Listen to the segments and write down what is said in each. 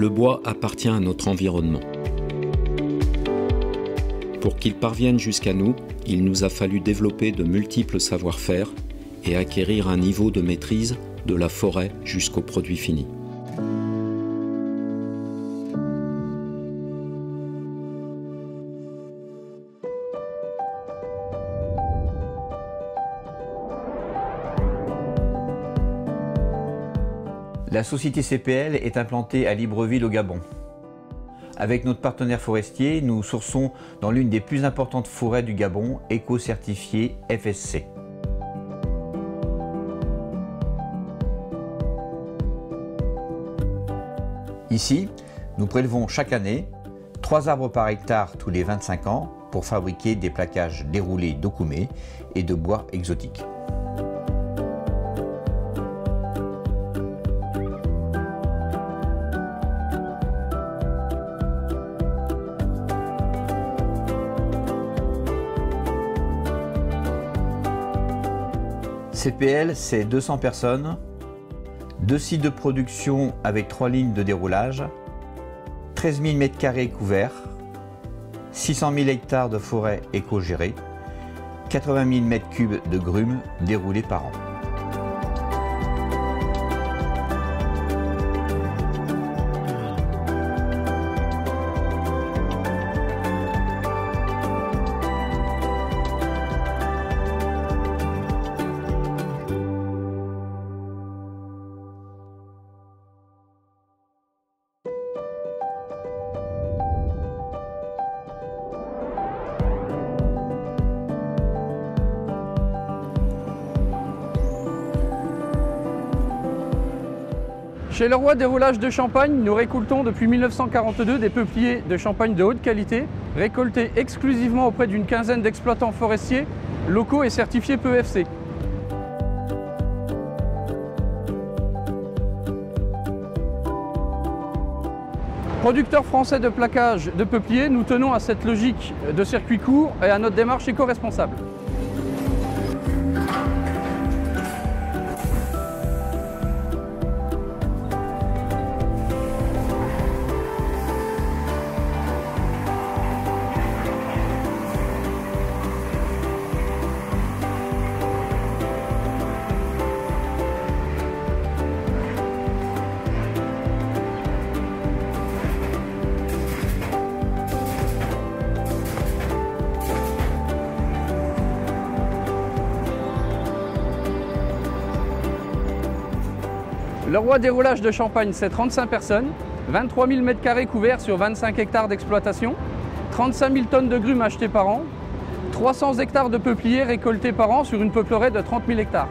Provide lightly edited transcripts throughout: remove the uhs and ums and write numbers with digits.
le bois appartient à notre environnement. Pour qu'il parvienne jusqu'à nous, il nous a fallu développer de multiples savoir-faire et acquérir un niveau de maîtrise de la forêt jusqu'au produit fini. La société CPL est implantée à Libreville au Gabon. Avec notre partenaire forestier, nous sourçons dans l'une des plus importantes forêts du Gabon, éco-certifiée FSC. Ici, nous prélevons chaque année 3 arbres par hectare tous les 25 ans pour fabriquer des plaquages déroulés d'okoumé et de bois exotiques. CPL, c'est 200 personnes, 2 sites de production avec 3 lignes de déroulage, 13 000 m² couverts, 600 000 hectares de forêt éco-gérée, 80 000 m³ de grumes déroulées par an. Chez Leroy Déroulage de Champagne, nous récoltons depuis 1942 des peupliers de Champagne de haute qualité, récoltés exclusivement auprès d'une quinzaine d'exploitants forestiers locaux et certifiés PEFC. Producteurs français de plaquage de peupliers, nous tenons à cette logique de circuit court et à notre démarche éco-responsable. Leroy Déroulage de Champagne, c'est 35 personnes, 23 000 m² couverts sur 25 hectares d'exploitation, 35 000 tonnes de grumes achetées par an, 300 hectares de peupliers récoltés par an sur une peupleraie de 30 000 hectares.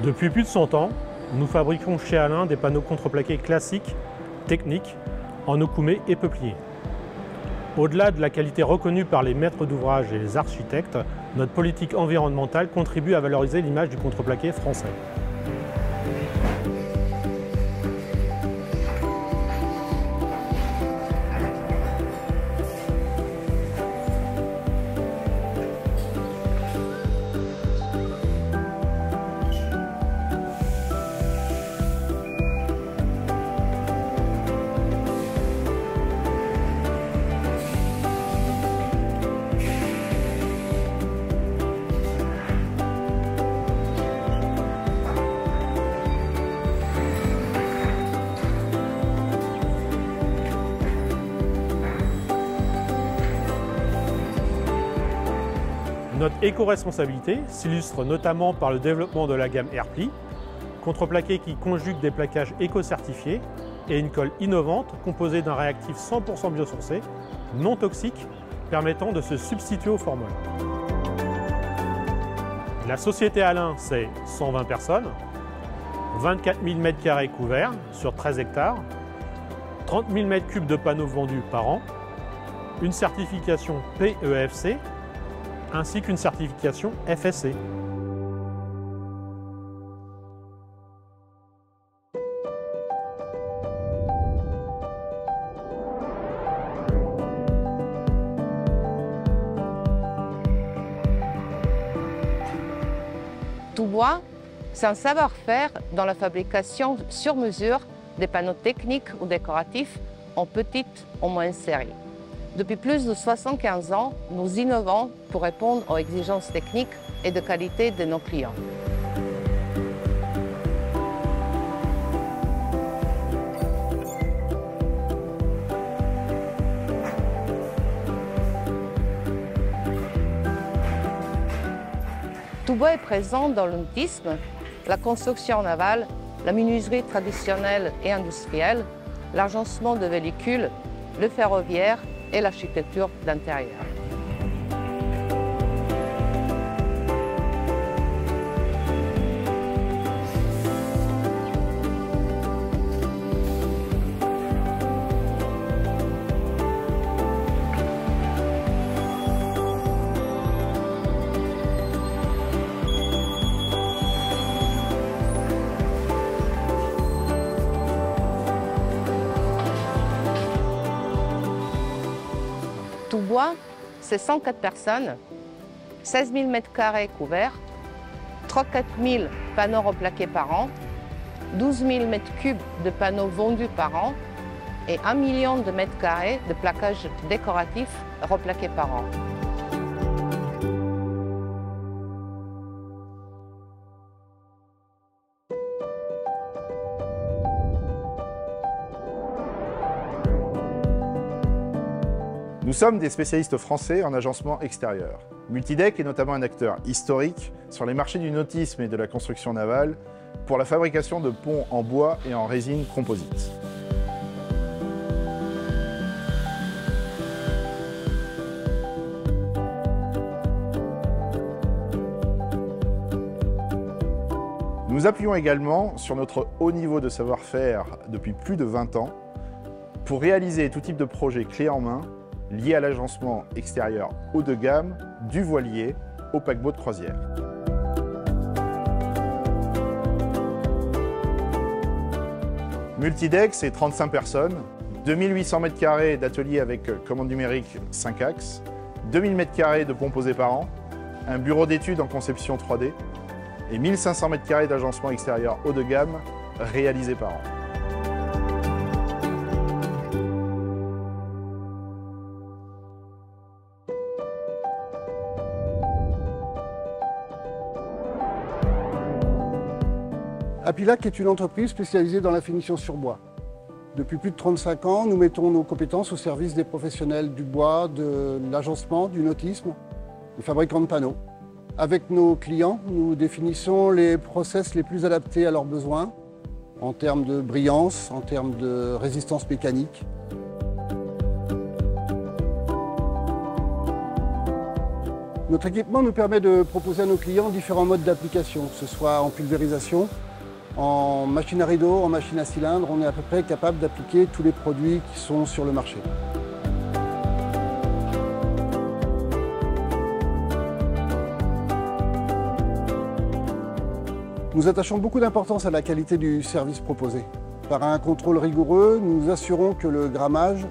Depuis plus de 100 ans, nous fabriquons chez Alain des panneaux contreplaqués classiques, techniques, en okoumé et peuplier. Au-delà de la qualité reconnue par les maîtres d'ouvrage et les architectes, notre politique environnementale contribue à valoriser l'image du contreplaqué français. Notre éco-responsabilité s'illustre notamment par le développement de la gamme Airpli, contreplaqué qui conjugue des plaquages éco-certifiés et une colle innovante composée d'un réactif 100% biosourcé, non toxique, permettant de se substituer au formol. La société Alain, c'est 120 personnes, 24 000 m² couverts sur 13 hectares, 30 000 m³ de panneaux vendus par an, une certification PEFC, ainsi qu'une certification FSC. Toubois, c'est un savoir-faire dans la fabrication sur mesure des panneaux techniques ou décoratifs en petite ou moyenne série. Depuis plus de 75 ans, nous innovons pour répondre aux exigences techniques et de qualité de nos clients. Toubois est présent dans le nautisme, la construction navale, la menuiserie traditionnelle et industrielle, l'agencement de véhicules, le ferroviaire et l'architecture d'intérieur. Toubois, c'est 104 personnes, 16 000 m² couverts, 34 000 panneaux replaqués par an, 12 000 m3 de panneaux vendus par an et 1 million de m² de plaquage décoratif replaqués par an. Nous sommes des spécialistes français en agencement extérieur. Multideck est notamment un acteur historique sur les marchés du nautisme et de la construction navale pour la fabrication de ponts en bois et en résine composite. Nous appuyons également sur notre haut niveau de savoir-faire depuis plus de 20 ans pour réaliser tout type de projet clé en main lié à l'agencement extérieur haut de gamme, du voilier au paquebot de croisière. Multideck, c'est 35 personnes, 2800 m² d'atelier avec commande numérique 5 axes, 2000 m² de ponts posés par an, un bureau d'études en conception 3D et 1500 m² d'agencement extérieur haut de gamme réalisés par an. Apilac est une entreprise spécialisée dans la finition sur bois. Depuis plus de 35 ans, nous mettons nos compétences au service des professionnels du bois, de l'agencement, du nautisme, des fabricants de panneaux. Avec nos clients, nous définissons les process les plus adaptés à leurs besoins, en termes de brillance, en termes de résistance mécanique. Notre équipement nous permet de proposer à nos clients différents modes d'application, que ce soit en pulvérisation, en machine à rideau, en machine à cylindre, on est à peu près capable d'appliquer tous les produits qui sont sur le marché. Nous attachons beaucoup d'importance à la qualité du service proposé. Par un contrôle rigoureux, nous nous assurons que le grammage,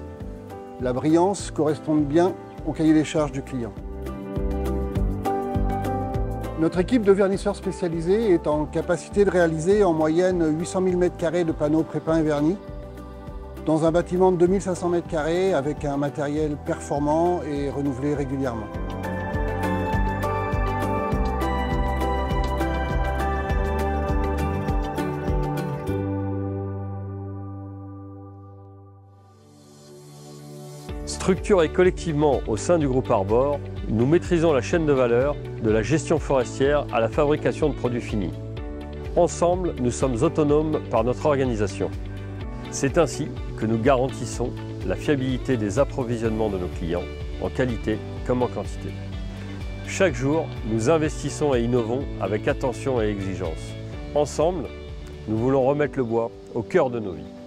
la brillance correspondent bien au cahier des charges du client. Notre équipe de vernisseurs spécialisés est en capacité de réaliser en moyenne 800 000 m² de panneaux prépeints et vernis dans un bâtiment de 2500 m² avec un matériel performant et renouvelé régulièrement. Structurés collectivement au sein du groupe Arbor, nous maîtrisons la chaîne de valeur, de la gestion forestière à la fabrication de produits finis. Ensemble, nous sommes autonomes par notre organisation. C'est ainsi que nous garantissons la fiabilité des approvisionnements de nos clients, en qualité comme en quantité. Chaque jour, nous investissons et innovons avec attention et exigence. Ensemble, nous voulons remettre le bois au cœur de nos vies.